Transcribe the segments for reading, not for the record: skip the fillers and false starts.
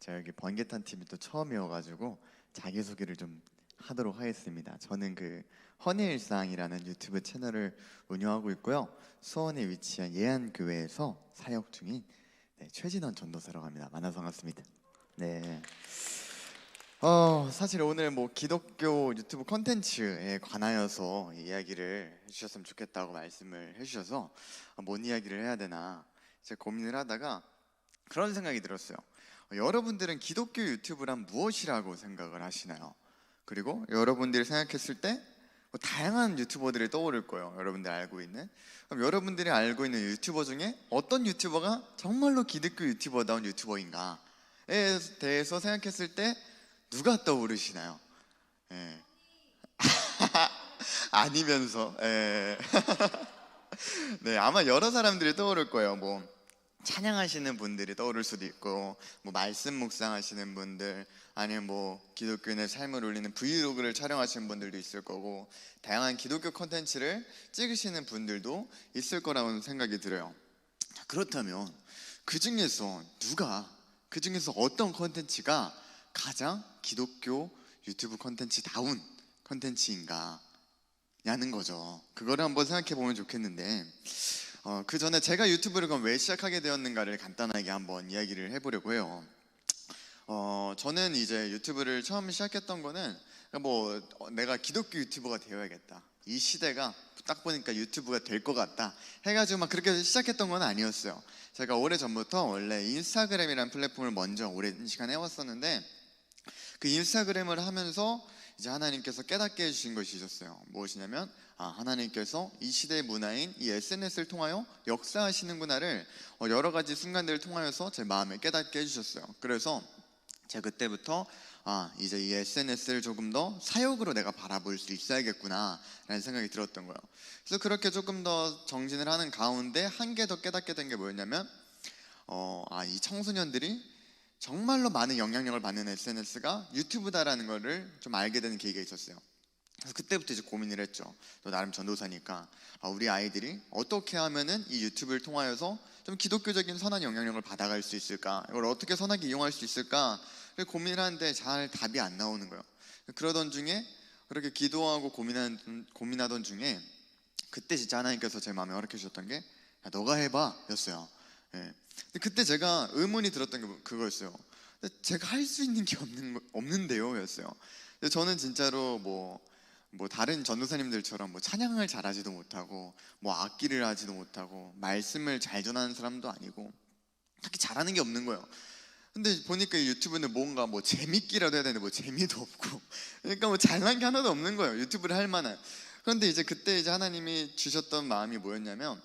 제가 여기 번개탄 TV 또 처음이어가지고 자기소개를 좀 하도록 하겠습니다. 저는 그 허니일상이라는 유튜브 채널을 운영하고 있고요. 수원에 위치한 예안교회에서 사역 중인 최진원 전도사라고 합니다. 만나서 반갑습니다. 네. 사실 오늘 뭐 기독교 유튜브 콘텐츠에 관하여서 이야기를 해주셨으면 좋겠다고 말씀을 해주셔서 뭔 이야기를 해야 되나 제가 고민을 하다가 그런 생각이 들었어요. 여러분들은 기독교 유튜브란 무엇이라고 생각을 하시나요? 그리고 여러분들이 생각했을 때 다양한 유튜버들이 떠오를 거예요. 여러분들이 알고 있는. 그럼 여러분들이 알고 있는 유튜버 중에 어떤 유튜버가 정말로 기독교 유튜버다운 유튜버인가에 대해서 생각했을 때 누가 떠오르시나요? 예. 아니면서 네, 아마 여러 사람들이 떠오를 거예요. 뭐 찬양하시는 분들이 떠오를 수도 있고, 뭐 말씀 묵상하시는 분들, 아니면 뭐 기독교인의 삶을 올리는 브이로그를 촬영하시는 분들도 있을 거고, 다양한 기독교 콘텐츠를 찍으시는 분들도 있을 거라고 생각이 들어요. 자, 그렇다면 그 중에서 어떤 콘텐츠가 가장 기독교 유튜브 콘텐츠다운 콘텐츠인가 냐는 거죠. 그거를 한번 생각해 보면 좋겠는데, 그 전에 제가 유튜브를 그럼 왜 시작하게 되었는가를 간단하게 한번 이야기를 해보려고 해요. 저는 이제 유튜브를 처음 시작했던 거는 뭐 내가 기독교 유튜버가 되어야겠다, 이 시대가 딱 보니까 유튜브가 될 것 같다 해가지고 막 그렇게 시작했던 건 아니었어요. 제가 오래전부터 원래 인스타그램이라는 플랫폼을 먼저 오랜 시간 해왔었는데, 그 인스타그램을 하면서 이제 하나님께서 깨닫게 해주신 것이 있었어요. 무엇이냐면 하나님께서 이 시대의 문화인 이 SNS를 통하여 역사하시는구나를 여러 가지 순간들을 통하여서 제 마음에 깨닫게 해주셨어요. 그래서 제가 그때부터 이제 이 SNS를 조금 더 사역으로 내가 바라볼 수 있어야겠구나 라는 생각이 들었던 거예요. 그래서 그렇게 조금 더 정진을 하는 가운데 한 개 더 깨닫게 된 게 뭐였냐면 이 청소년들이 정말로 많은 영향력을 받는 SNS가 유튜브다라는 거를 좀 알게 되는 계기가 있었어요. 그래서 그때부터 이제 고민을 했죠. 또 나름 전도사니까 우리 아이들이 어떻게 하면은 이 유튜브를 통하여서 좀 기독교적인 선한 영향력을 받아갈 수 있을까, 이걸 어떻게 선하게 이용할 수 있을까 고민을 하는데 잘 답이 안 나오는 거예요. 그러던 중에, 그렇게 기도하고 고민하던 중에 그때 진짜 하나님께서 제 마음에 허락해 주셨던 게 야, 너가 해봐 였어요. 예. 근데 그때 제가 의문이 들었던 게 그거였어요. 제가 할 수 있는 게 없는데요 였어요. 근데 저는 진짜로 뭐 다른 전도사님들처럼 뭐 찬양을 잘하지도 못하고, 뭐 악기를 하지도 못하고, 말씀을 잘 전하는 사람도 아니고, 딱히 잘하는 게 없는 거예요. 근데 보니까 이 유튜브는 뭔가 뭐 재밌기라도 해야 되는데 뭐 재미도 없고, 그러니까 뭐 잘난 게 하나도 없는 거예요, 유튜브를 할 만한. 그런데 이제 그때 이제 하나님이 주셨던 마음이 뭐였냐면,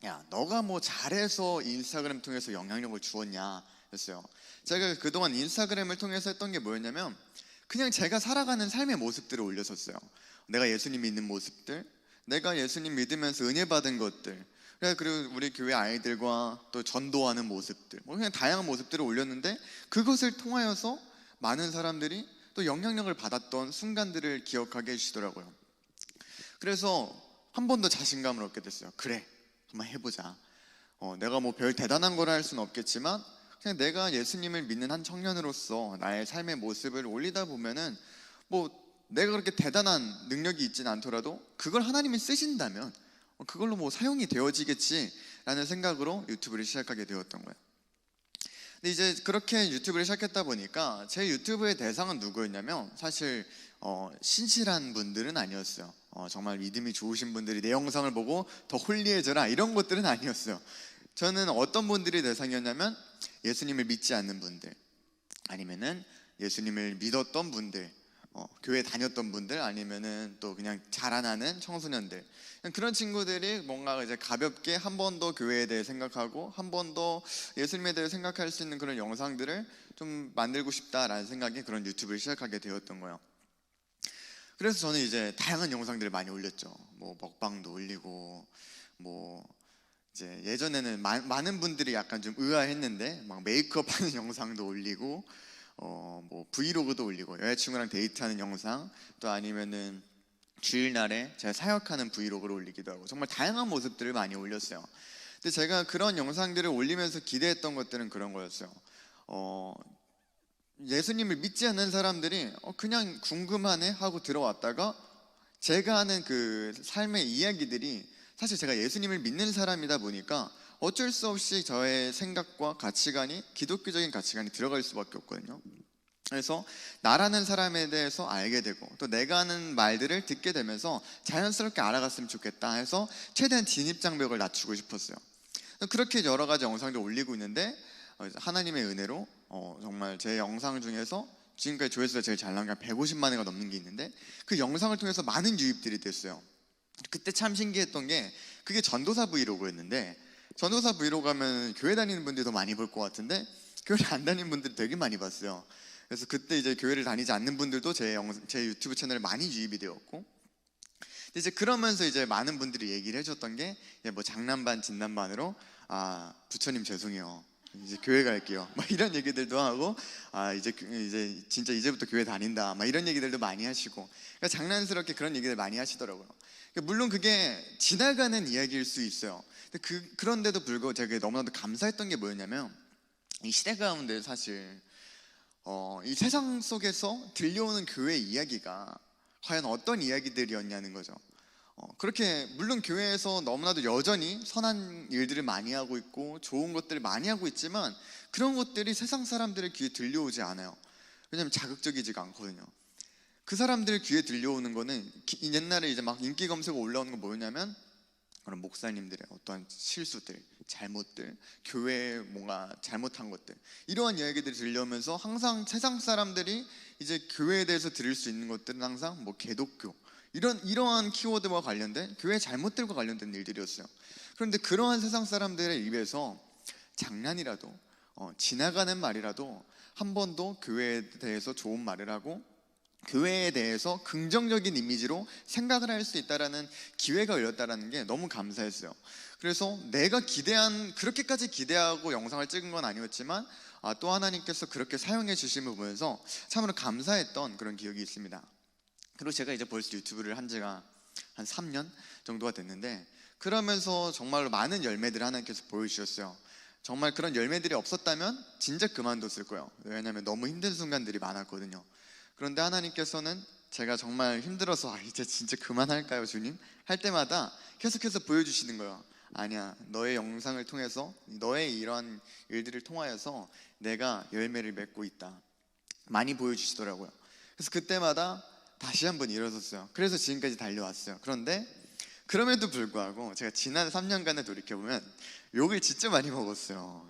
야, 너가 뭐 잘해서 인스타그램 통해서 영향력을 주었냐 였어요. 제가 그동안 인스타그램을 통해서 했던 게 뭐였냐면, 그냥 제가 살아가는 삶의 모습들을 올렸었어요. 내가 예수님 믿는 모습들, 내가 예수님 믿으면서 은혜 받은 것들, 그리고 우리 교회 아이들과 또 전도하는 모습들, 뭐 그냥 다양한 모습들을 올렸는데, 그것을 통하여서 많은 사람들이 또 영향력을 받았던 순간들을 기억하게 해주시더라고요. 그래서 한 번 더 자신감을 얻게 됐어요. 그래, 한번 해보자. 내가 뭐 별 대단한 걸 할 수는 없겠지만, 그냥 내가 예수님을 믿는 한 청년으로서 나의 삶의 모습을 올리다 보면은 뭐 내가 그렇게 대단한 능력이 있진 않더라도 그걸 하나님이 쓰신다면 그걸로 뭐 사용이 되어지겠지라는 생각으로 유튜브를 시작하게 되었던 거예요. 근데 이제 그렇게 유튜브를 시작했다 보니까 제 유튜브의 대상은 누구였냐면, 사실 신실한 분들은 아니었어요. 정말 믿음이 좋으신 분들이 내 영상을 보고 더 홀리해져라 이런 것들은 아니었어요. 저는 어떤 분들이 대상이었냐면, 예수님을 믿지 않는 분들, 아니면은 예수님을 믿었던 분들, 교회 다녔던 분들, 아니면은 또 그냥 자라나는 청소년들, 그런 친구들이 뭔가 이제 가볍게 한 번 더 교회에 대해 생각하고 한 번 더 예수님에 대해 생각할 수 있는 그런 영상들을 좀 만들고 싶다라는 생각에 그런 유튜브를 시작하게 되었던 거예요. 그래서 저는 이제 다양한 영상들을 많이 올렸죠. 뭐 먹방도 올리고, 뭐 이제 예전에는 많은 분들이 약간 좀 의아했는데 막 메이크업 하는 영상도 올리고, 뭐 브이로그도 올리고, 여자친구랑 데이트하는 영상, 또 아니면은 주일날에 제가 사역하는 브이로그를 올리기도 하고, 정말 다양한 모습들을 많이 올렸어요. 근데 제가 그런 영상들을 올리면서 기대했던 것들은 그런 거였어요. 예수님을 믿지 않는 사람들이 그냥 궁금하네 하고 들어왔다가 제가 하는 그 삶의 이야기들이 사실 제가 예수님을 믿는 사람이다 보니까 어쩔 수 없이 저의 생각과 가치관이 기독교적인 가치관이 들어갈 수밖에 없거든요. 그래서 나라는 사람에 대해서 알게 되고 또 내가 하는 말들을 듣게 되면서 자연스럽게 알아갔으면 좋겠다 해서 최대한 진입장벽을 낮추고 싶었어요. 그렇게 여러 가지 영상들 올리고 있는데 하나님의 은혜로 정말 제 영상 중에서 지금까지 조회수가 제일 잘 나온 게 150만 회가 넘는 게 있는데 그 영상을 통해서 많은 유입들이 됐어요. 그때 참 신기했던 게 그게 전도사 브이로그였는데, 전도사 브이로그 하면 교회 다니는 분들이 더 많이 볼 것 같은데 교회를 안 다니는 분들이 되게 많이 봤어요. 그래서 그때 이제 교회를 다니지 않는 분들도 제 유튜브 채널에 많이 유입이 되었고, 이제 그러면서 이제 많은 분들이 얘기를 해줬던 게 뭐 장난반 진난반으로 부처님 죄송해요, 이제 교회 갈게요 막 이런 얘기들도 하고, 이제 진짜 이제부터 교회 다닌다 막 이런 얘기들도 많이 하시고, 그러니까 장난스럽게 그런 얘기들 많이 하시더라고요. 물론 그게 지나가는 이야기일 수 있어요. 그런데도 불구하고 제가 너무나도 감사했던 게 뭐였냐면, 이 시대 가운데 사실 이 세상 속에서 들려오는 교회 이야기가 과연 어떤 이야기들이었냐는 거죠. 그렇게 물론 교회에서 너무나도 여전히 선한 일들을 많이 하고 있고 좋은 것들을 많이 하고 있지만 그런 것들이 세상 사람들의 귀에 들려오지 않아요. 왜냐하면 자극적이지가 않거든요. 그 사람들 귀에 들려오는 거는 옛날에 이제 막 인기 검색 올라오는 건 뭐였냐면 그런 목사님들의 어떠한 실수들, 잘못들, 교회에 뭔가 잘못한 것들, 이러한 이야기들이 들려오면서 항상 세상 사람들이 이제 교회에 대해서 들을 수 있는 것들은 항상 뭐 개독교, 이러한 키워드와 관련된 교회 잘못들과 관련된 일들이었어요. 그런데 그러한 세상 사람들의 입에서 장난이라도 지나가는 말이라도 한 번도 교회에 대해서 좋은 말을 하고 교회에 대해서 긍정적인 이미지로 생각을 할 수 있다라는 기회가 열렸다라는 게 너무 감사했어요. 그래서 내가 그렇게까지 기대하고 영상을 찍은 건 아니었지만 또 하나님께서 그렇게 사용해 주심을 보면서 참으로 감사했던 그런 기억이 있습니다. 그리고 제가 이제 벌써 유튜브를 한 지가 한 3년 정도가 됐는데, 그러면서 정말로 많은 열매들을 하나님께서 보여주셨어요. 정말 그런 열매들이 없었다면 진짜 그만뒀을 거예요. 왜냐하면 너무 힘든 순간들이 많았거든요. 그런데 하나님께서는 제가 정말 힘들어서 이제 진짜 그만할까요 주님? 할 때마다 계속해서 보여주시는 거예요. 아니야, 너의 영상을 통해서 너의 이런 일들을 통하여서 내가 열매를 맺고 있다, 많이 보여주시더라고요. 그래서 그때마다 다시 한번 일어섰어요. 그래서 지금까지 달려왔어요. 그런데 그럼에도 불구하고 제가 지난 3년간을 돌이켜보면 욕을 진짜 많이 먹었어요.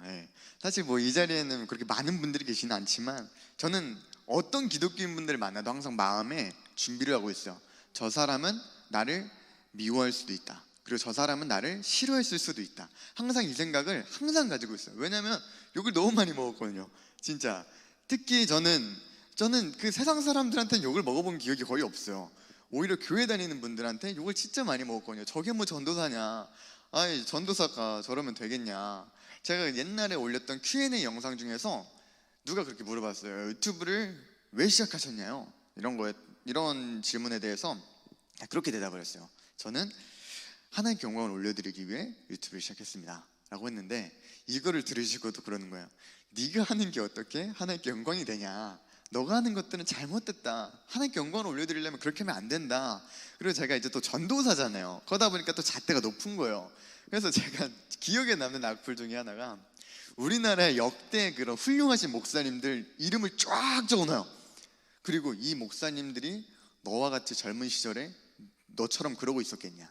사실 뭐 이 자리에는 그렇게 많은 분들이 계시는 않지만 저는 어떤 기독교인 분들을 만나도 항상 마음에 준비를 하고 있어요. 저 사람은 나를 미워할 수도 있다, 그리고 저 사람은 나를 싫어했을 수도 있다. 항상 이 생각을 항상 가지고 있어요. 왜냐면 욕을 너무 많이 먹었거든요. 진짜 특히 저는 그 세상 사람들한테는 욕을 먹어본 기억이 거의 없어요. 오히려 교회 다니는 분들한테 욕을 진짜 많이 먹었거든요. 저게 뭐 전도사냐, 아이 전도사가 저러면 되겠냐. 제가 옛날에 올렸던 Q&A 영상 중에서 누가 그렇게 물어봤어요. 유튜브를 왜 시작하셨냐요? 이런 질문에 대해서 그렇게 대답을 했어요. 저는 하나님께 영광을 올려드리기 위해 유튜브를 시작했습니다 라고 했는데, 이거를 들으시고도 그러는 거예요. 네가 하는 게 어떻게 하나님께 영광이 되냐, 너가 하는 것들은 잘못됐다, 하나님께 영광을 올려드리려면 그렇게 하면 안 된다. 그리고 제가 이제 또 전도사잖아요. 그러다 보니까 또 잣대가 높은 거예요. 그래서 제가 기억에 남는 악플 중에 하나가, 우리나라의 역대 그런 훌륭하신 목사님들 이름을 쫙 적어놔요. 그리고 이 목사님들이 너와 같이 젊은 시절에 너처럼 그러고 있었겠냐,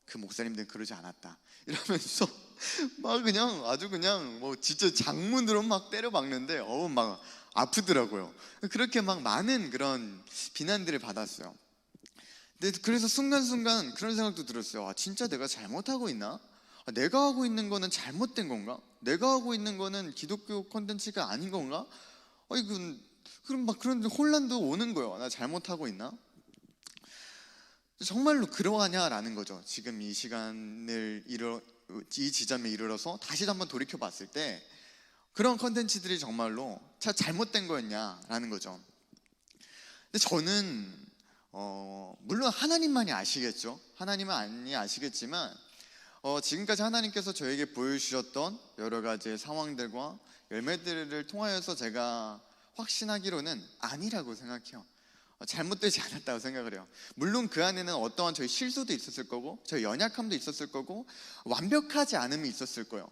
그 목사님들은 그러지 않았다 이러면서 막 그냥 아주 그냥 뭐 진짜 장문으로 막 때려 박는데 막 아프더라고요. 그렇게 막 많은 그런 비난들을 받았어요. 근데 그래서 순간순간 그런 생각도 들었어요. 진짜 내가 잘못하고 있나? 내가 하고 있는 거는 잘못된 건가? 내가 하고 있는 거는 기독교 콘텐츠가 아닌 건가? 그럼 막 그런 혼란도 오는 거예요. 나 잘못하고 있나? 정말로 그러하냐라는 거죠. 지금 이 지점에 이르러서 다시 한번 돌이켜 봤을 때 그런 컨텐츠들이 정말로 잘못된 거였냐라는 거죠. 근데 저는 물론 하나님만이 아시겠죠. 하나님만이 아시겠지만 지금까지 하나님께서 저에게 보여주셨던 여러 가지의 상황들과 열매들을 통하여서 제가 확신하기로는 아니라고 생각해요. 잘못되지 않았다고 생각을 해요. 물론 그 안에는 어떠한 저희 실수도 있었을 거고 저희 연약함도 있었을 거고 완벽하지 않음이 있었을 거예요.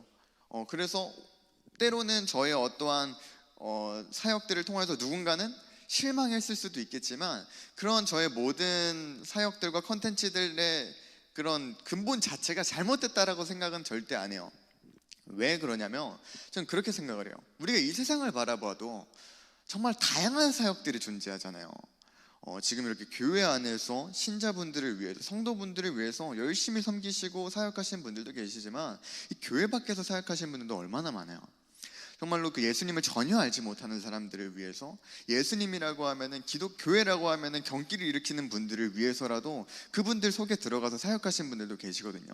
그래서 때로는 저의 어떠한 사역들을 통해서 누군가는 실망했을 수도 있겠지만, 그런 저의 모든 사역들과 컨텐츠들의 그런 근본 자체가 잘못됐다라고 생각은 절대 안 해요. 왜 그러냐면 저는 그렇게 생각을 해요. 우리가 이 세상을 바라봐도 정말 다양한 사역들이 존재하잖아요. 지금 이렇게 교회 안에서 신자분들을 위해서, 성도분들을 위해서 열심히 섬기시고 사역하시는 분들도 계시지만, 이 교회 밖에서 사역하시는 분들도 얼마나 많아요. 정말로 그 예수님을 전혀 알지 못하는 사람들을 위해서, 예수님이라고 하면은 기독교회라고 하면은 경기를 일으키는 분들을 위해서라도 그분들 속에 들어가서 사역하시는 분들도 계시거든요.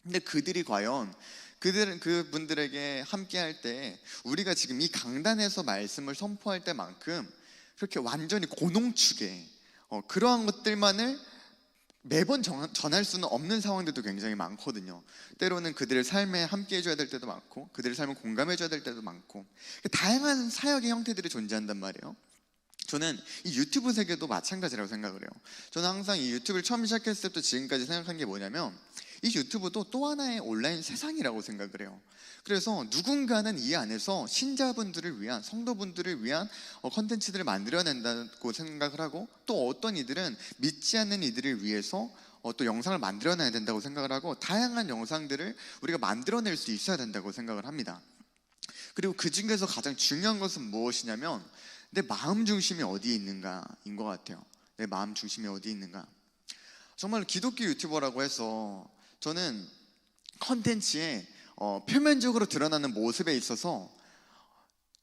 근데 그들이 과연 그분들에게 함께 할 때, 우리가 지금 이 강단에서 말씀을 선포할 때만큼 그렇게 완전히 고농축에 그러한 것들만을 매번 전할 수는 없는 상황들도 굉장히 많거든요. 때로는 그들의 삶에 함께 해줘야 될 때도 많고, 그들의 삶을 공감해줘야 될 때도 많고, 다양한 사역의 형태들이 존재한단 말이에요. 저는 이 유튜브 세계도 마찬가지라고 생각을 해요. 저는 항상 이 유튜브를 처음 시작했을 때부터 지금까지 생각한 게 뭐냐면, 이 유튜브도 또 하나의 온라인 세상이라고 생각을 해요. 그래서 누군가는 이 안에서 신자분들을 위한, 성도분들을 위한 컨텐츠들을 만들어낸다고 생각을 하고, 또 어떤 이들은 믿지 않는 이들을 위해서 또 영상을 만들어내야 된다고 생각을 하고, 다양한 영상들을 우리가 만들어낼 수 있어야 된다고 생각을 합니다. 그리고 그 중에서 가장 중요한 것은 무엇이냐면, 내 마음 중심이 어디에 있는가인 것 같아요. 내 마음 중심이 어디에 있는가. 정말 기독교 유튜버라고 해서 저는 컨텐츠에 표면적으로 드러나는 모습에 있어서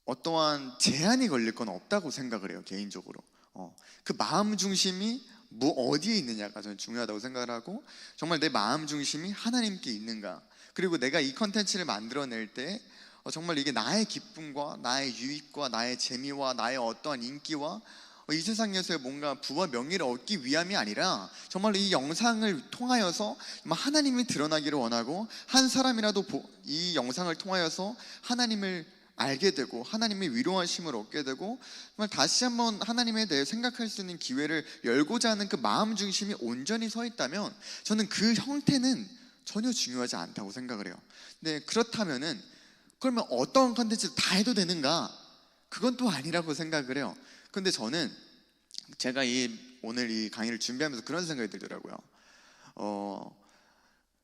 어떠한 제한이 걸릴 건 없다고 생각을 해요. 개인적으로 그 마음 중심이 어디에 있느냐가 저는 중요하다고 생각을 하고, 정말 내 마음 중심이 하나님께 있는가, 그리고 내가 이 컨텐츠를 만들어낼 때 정말 이게 나의 기쁨과 나의 유익과 나의 재미와 나의 어떠한 인기와 이 세상에서의 뭔가 부와 명예를 얻기 위함이 아니라, 정말 이 영상을 통하여서 하나님이 드러나기를 원하고, 한 사람이라도 이 영상을 통하여서 하나님을 알게 되고 하나님의 위로하심을 얻게 되고, 정말 다시 한번 하나님에 대해 생각할 수 있는 기회를 열고자 하는 그 마음 중심이 온전히 서 있다면, 저는 그 형태는 전혀 중요하지 않다고 생각을 해요. 근데 그렇다면은 그러면 어떤 컨텐츠 다 해도 되는가? 그건 또 아니라고 생각을 해요. 근데 저는 제가 오늘 이 강의를 준비하면서 그런 생각이 들더라고요.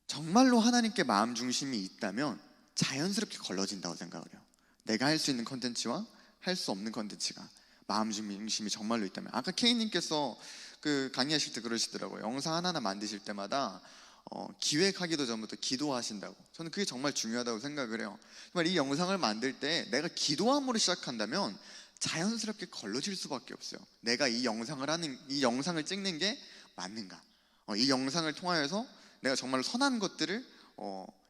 정말로 하나님께 마음 중심이 있다면 자연스럽게 걸러진다고 생각을 해요. 내가 할 수 있는 컨텐츠와 할 수 없는 컨텐츠가 마음 중심이 정말로 있다면. 아까 K님께서 그 강의하실 때 그러시더라고요. 영상 하나하나 만드실 때마다 기획하기도 전부터 기도하신다고. 저는 그게 정말 중요하다고 생각을 해요. 정말 이 영상을 만들 때 내가 기도함으로 시작한다면 자연스럽게 걸러질 수밖에 없어요. 내가 이 영상을 찍는 게 맞는가, 이 영상을 통하여서 내가 정말 선한 것들을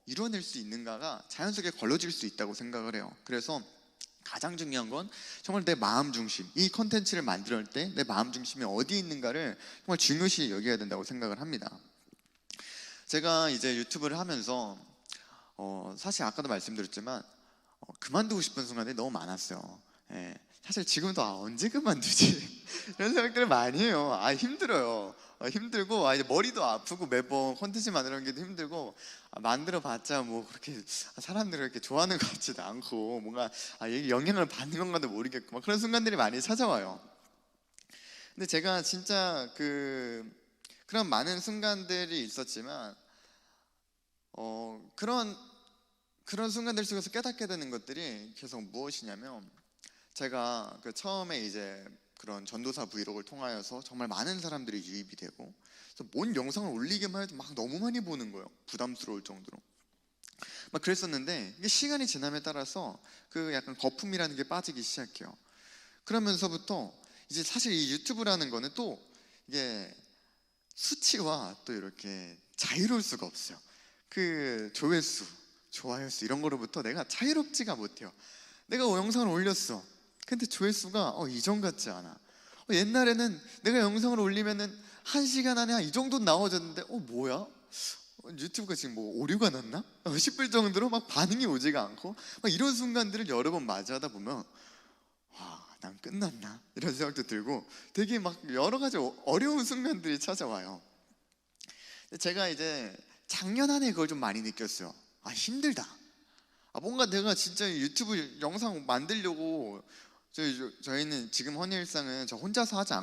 이뤄낼 수 있는가가 자연스럽게 걸러질 수 있다고 생각을 해요. 그래서 가장 중요한 건 정말 내 마음 중심, 이 컨텐츠를 만들 때 내 마음 중심이 어디 있는가를 정말 중요시 여겨야 된다고 생각을 합니다. 제가 이제 유튜브를 하면서 사실 아까도 말씀드렸지만 그만두고 싶은 순간이 너무 많았어요. 사실 지금도 언제 그만두지? 이런 생각들을 많이 해요. 힘들어요. 힘들고 이제 머리도 아프고, 매번 컨텐츠 만드는 게 힘들고, 만들어봤자 뭐 그렇게 사람들을 이렇게 좋아하는 것 같지도 않고, 뭔가 이게 영향을 받는 건가도 모르겠고, 그런 순간들이 많이 찾아와요. 근데 제가 진짜 그런 많은 순간들이 있었지만 그런 순간들 속에서 깨닫게 되는 것들이 계속 무엇이냐면, 제가 처음에 이제 그런 전도사 브이로그를 통하여서 정말 많은 사람들이 유입이 되고, 그래서 뭔 영상을 올리기만 해도 막 너무 많이 보는 거예요. 부담스러울 정도로 막 그랬었는데, 이게 시간이 지남에 따라서 약간 거품이라는 게 빠지기 시작해요. 그러면서부터 이제 사실 이 유튜브라는 거는 또 이게 수치와 또 이렇게 자유로울 수가 없어요. 조회수, 좋아요 수 이런 거로부터 내가 자유롭지가 못해요. 내가 영상을 올렸어. 근데 조회수가 이전 같지 않아. 옛날에는 내가 영상을 올리면은 1시간 안에 이 정도 나와졌는데 뭐야? 유튜브가 지금 뭐 오류가 났나? 싶을 정도로 막 반응이 오지가 않고, 막 이런 순간들을 여러 번 맞이하다 보면 난 끝났나? 이런 생각도 들고 되게 막 여러 가지 어려운 순간들이 찾아와요. 제가 이제 작년 한 해 그걸 좀 많이 느꼈어요. 힘들다. 뭔가 내가 진짜 유튜브 영상 만들려고, 저희는 지금 허니일상은 저 혼자서 하지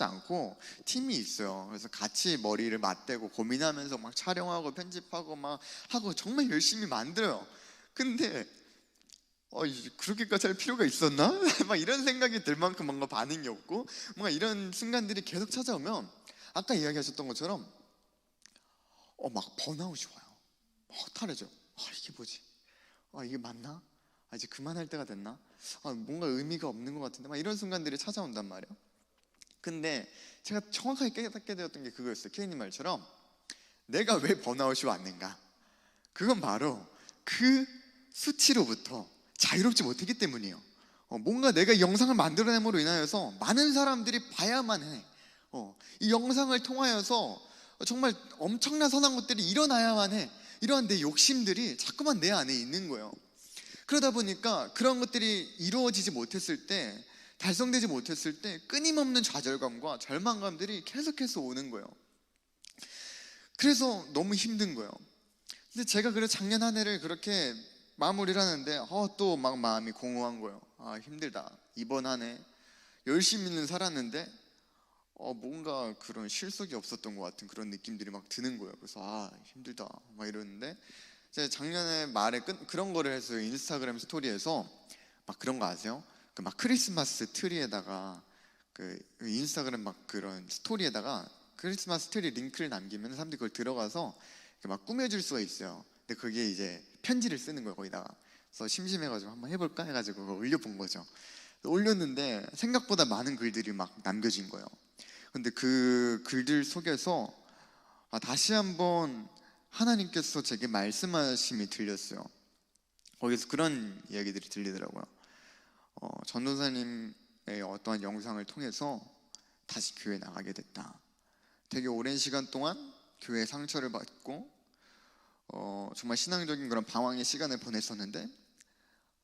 않고 팀이 있어요. 그래서 같이 머리를 맞대고 고민하면서 막 촬영하고 편집하고 막 하고 정말 열심히 만들어요. 근데 그렇게까지 할 필요가 있었나? 막 이런 생각이 들 만큼 뭔가 반응이 없고, 뭔가 이런 순간들이 계속 찾아오면 아까 이야기하셨던 것처럼 막 번아웃이 와요. 허탈해져. 이게 뭐지? 이게 맞나? 이제 그만할 때가 됐나? 뭔가 의미가 없는 것 같은데, 막 이런 순간들이 찾아온단 말이에요. 근데 제가 정확하게 깨닫게 되었던 게 그거였어요. 케이님 말처럼 내가 왜 번아웃이 왔는가? 그건 바로 그 수치로부터 자유롭지 못했기 때문이에요. 뭔가 내가 이 영상을 만들어냄으로 인하여서 많은 사람들이 봐야만 해. 이 영상을 통하여서 정말 엄청난 선한 것들이 일어나야만 해. 이러한 내 욕심들이 자꾸만 내 안에 있는 거예요. 그러다 보니까 그런 것들이 이루어지지 못했을 때, 달성되지 못했을 때 끊임없는 좌절감과 절망감들이 계속해서 오는 거예요. 그래서 너무 힘든 거예요. 근데 제가 그래서 작년 한 해를 그렇게 마무리를 하는데 또 막 마음이 공허한 거예요. 힘들다. 이번 한 해 열심히는 살았는데 뭔가 그런 실속이 없었던 것 같은 그런 느낌들이 막 드는 거예요. 그래서 힘들다 막 이러는데, 제가 작년에 말에 그런 거를 했어요. 인스타그램 스토리에서 막 그런 거 아세요? 그 막 크리스마스 트리에다가 그 인스타그램 막 그런 스토리에다가 크리스마스 트리 링크를 남기면 사람들이 그걸 들어가서 막 꾸며줄 수가 있어요. 근데 그게 이제 편지를 쓰는 거예요, 거기다가. 그래서 심심해가지고 한번 해볼까 해가지고 그거 올려본 거죠. 올렸는데 생각보다 많은 글들이 막 남겨진 거예요. 근데 그 글들 속에서 다시 한번 하나님께서 제게 말씀하심이 들렸어요. 거기서 그런 이야기들이 들리더라고요. 전도사님의 어떠한 영상을 통해서 다시 교회 나가게 됐다. 되게 오랜 시간 동안 교회에 상처를 받고 정말 신앙적인 그런 방황의 시간을 보냈었는데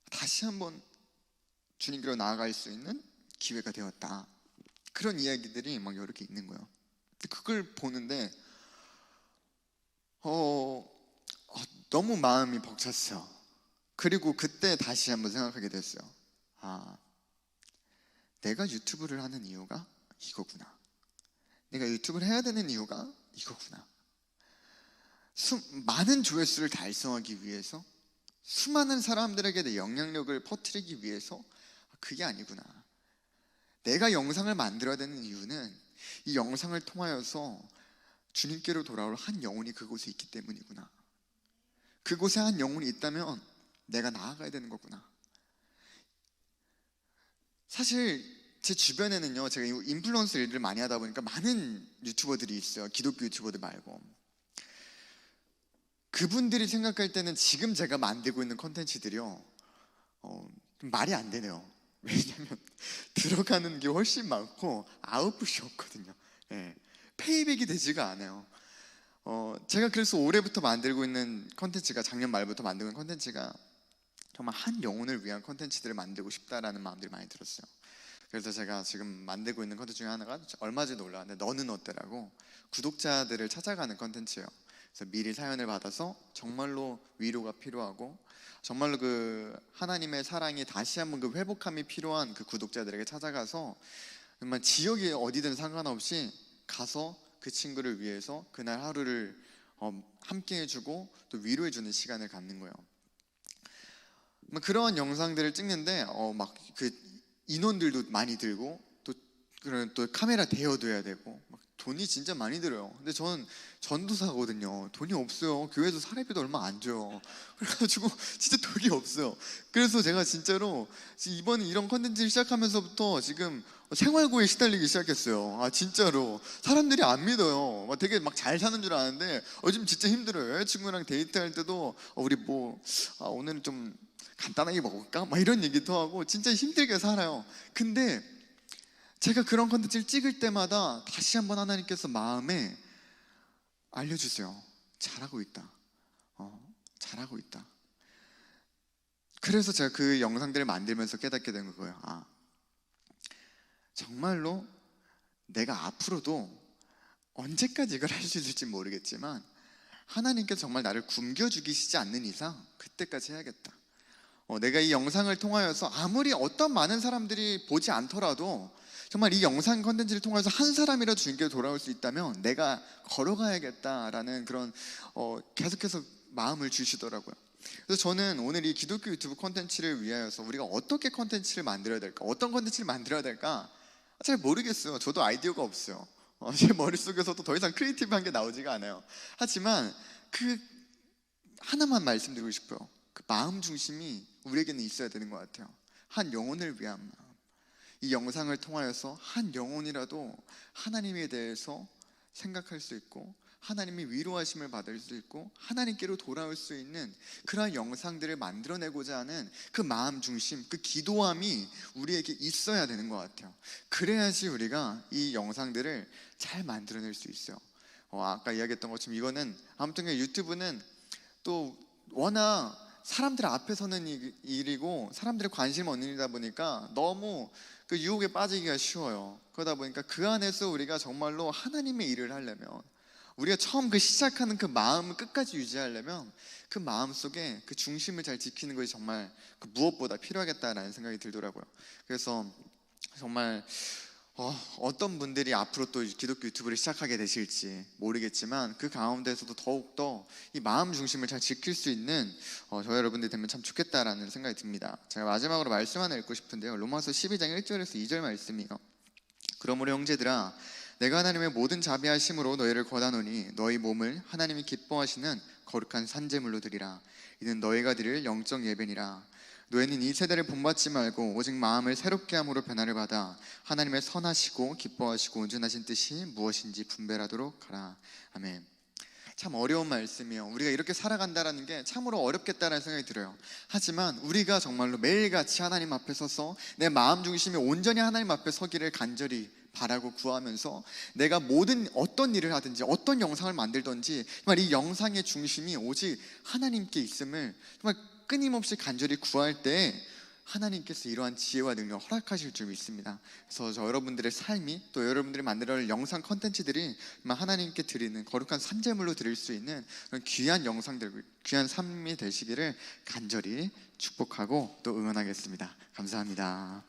다시 한번 주님께로 나아갈 수 있는 기회가 되었다. 그런 이야기들이 막 여러 개 있는 거예요. 그걸 보는데 너무 마음이 벅찼어요. 그리고 그때 다시 한번 생각하게 됐어요. 내가 유튜브를 하는 이유가 이거구나. 내가 유튜브를 해야 되는 이유가 이거구나. 많은 조회수를 달성하기 위해서, 수많은 사람들에게 내 영향력을 퍼뜨리기 위해서, 그게 아니구나. 내가 영상을 만들어야 되는 이유는 이 영상을 통하여서 주님께로 돌아올 한 영혼이 그곳에 있기 때문이구나. 그곳에 한 영혼이 있다면 내가 나아가야 되는 거구나. 사실 제 주변에는요, 제가 인플루언서 일을 많이 하다 보니까 많은 유튜버들이 있어요. 기독교 유튜버들 말고. 그분들이 생각할 때는 지금 제가 만들고 있는 컨텐츠들이요, 좀 말이 안 되네요. 왜냐면 들어가는 게 훨씬 많고 아웃풋이 없거든요. 페이백이 되지가 않아요. 제가 그래서 올해부터 만들고 있는 컨텐츠가, 작년 말부터 만들고 있는 컨텐츠가 정말 한 영혼을 위한 컨텐츠들을 만들고 싶다라는 마음들이 많이 들었어요. 그래서 제가 지금 만들고 있는 컨텐츠 중에 하나가 얼마 전에 올라왔는데, 너는 어때라고 구독자들을 찾아가는 컨텐츠예요. 그래서 미리 사연을 받아서 정말로 위로가 필요하고 정말로 그 하나님의 사랑이 다시 한번 그 회복함이 필요한 그 구독자들에게 찾아가서 정말 지역이 어디든 상관없이 가서 그 친구를 위해서 그날 하루를 함께 해주고 또 위로해주는 시간을 갖는 거예요. 그런 영상들을 찍는데 막 그 인원들도 많이 들고 또 카메라 대여도 해야 되고 막 돈이 진짜 많이 들어요. 근데 저는 전도사거든요. 돈이 없어요. 교회에서 사례비도 얼마 안 줘요. 그래가지고 진짜 돈이 없어요. 그래서 제가 진짜로 이번에 이런 컨텐츠를 시작하면서부터 지금 생활고에 시달리기 시작했어요. 진짜로 사람들이 안 믿어요. 되게 막 잘 사는 줄 아는데 요즘 진짜 힘들어요. 여자친구랑 데이트할 때도 우리 오늘은 좀 간단하게 먹을까? 막 이런 얘기도 하고 진짜 힘들게 살아요. 근데 제가 그런 컨텐츠를 찍을 때마다 다시 한번 하나님께서 마음에 알려주세요. 잘하고 있다. 잘하고 있다. 그래서 제가 그 영상들을 만들면서 깨닫게 된 거예요. 정말로 내가 앞으로도 언제까지 이걸 할 수 있을지 모르겠지만 하나님께서 정말 나를 굶겨 죽이시지 않는 이상 그때까지 해야겠다. 내가 이 영상을 통하여서 아무리 어떤 많은 사람들이 보지 않더라도 정말 이 영상 컨텐츠를 통해서 한 사람이라도 주님께 돌아올 수 있다면 내가 걸어가야겠다라는 그런 계속해서 마음을 주시더라고요. 그래서 저는 오늘 이 기독교 유튜브 컨텐츠를 위하여서 우리가 어떻게 컨텐츠를 만들어야 될까, 어떤 컨텐츠를 만들어야 될까 잘 모르겠어요. 저도 아이디어가 없어요. 제 머릿속에서도 더 이상 크리에이티브한 게 나오지가 않아요. 하지만 그 하나만 말씀드리고 싶어요. 그 마음 중심이 우리에게는 있어야 되는 것 같아요. 한 영혼을 위한 마음. 이 영상을 통하여서 한 영혼이라도 하나님에 대해서 생각할 수 있고 하나님이 위로하심을 받을 수 있고 하나님께로 돌아올 수 있는 그러한 영상들을 만들어내고자 하는 그 마음 중심, 그 기도함이 우리에게 있어야 되는 것 같아요. 그래야지 우리가 이 영상들을 잘 만들어낼 수 있어요. 아까 이야기했던 것처럼 이거는 아무튼 유튜브는 또 워낙 사람들 앞에 서는 일이고 사람들의 관심을 얻는 일이다 보니까 너무 그 유혹에 빠지기가 쉬워요. 그러다 보니까 그 안에서 우리가 정말로 하나님의 일을 하려면 우리가 처음 그 시작하는 그 마음을 끝까지 유지하려면 그 마음 속에 그 중심을 잘 지키는 것이 정말 그 무엇보다 필요하겠다라는 생각이 들더라고요. 그래서 정말 어떤 분들이 앞으로 또 기독교 유튜브를 시작하게 되실지 모르겠지만 그 가운데서도 더욱더 이 마음 중심을 잘 지킬 수 있는 저 여러분들이 되면 참 좋겠다라는 생각이 듭니다. 제가 마지막으로 말씀 하나 읽고 싶은데요, 로마서 12장 1절에서 2절 말씀이요. 그러므로 형제들아 내가 하나님의 모든 자비하심으로 너희를 권하노니 너희 몸을 하나님이 기뻐하시는 거룩한 산제물로 드리라. 이는 너희가 드릴 영적 예배니라. 너희는 이 세대를 본받지 말고 오직 마음을 새롭게 함으로 변화를 받아 하나님의 선하시고 기뻐하시고 온전하신 뜻이 무엇인지 분별하도록 하라. 아멘. 참 어려운 말씀이에요. 우리가 이렇게 살아간다는 게 참으로 어렵겠다는 생각이 들어요. 하지만 우리가 정말로 매일같이 하나님 앞에 서서 내 마음 중심이 온전히 하나님 앞에 서기를 간절히 바라고 구하면서 내가 어떤 일을 하든지 어떤 영상을 만들든지 정말 이 영상의 중심이 오직 하나님께 있음을 정말 끊임없이 간절히 구할 때 하나님께서 이러한 지혜와 능력을 허락하실 줄 믿습니다. 그래서 저 여러분들의 삶이 또 여러분들이 만들어낼 영상 컨텐츠들이 하나님께 드리는 거룩한 산제물로 드릴 수 있는 그런 귀한 영상들, 귀한 삶이 되시기를 간절히 축복하고 또 응원하겠습니다. 감사합니다.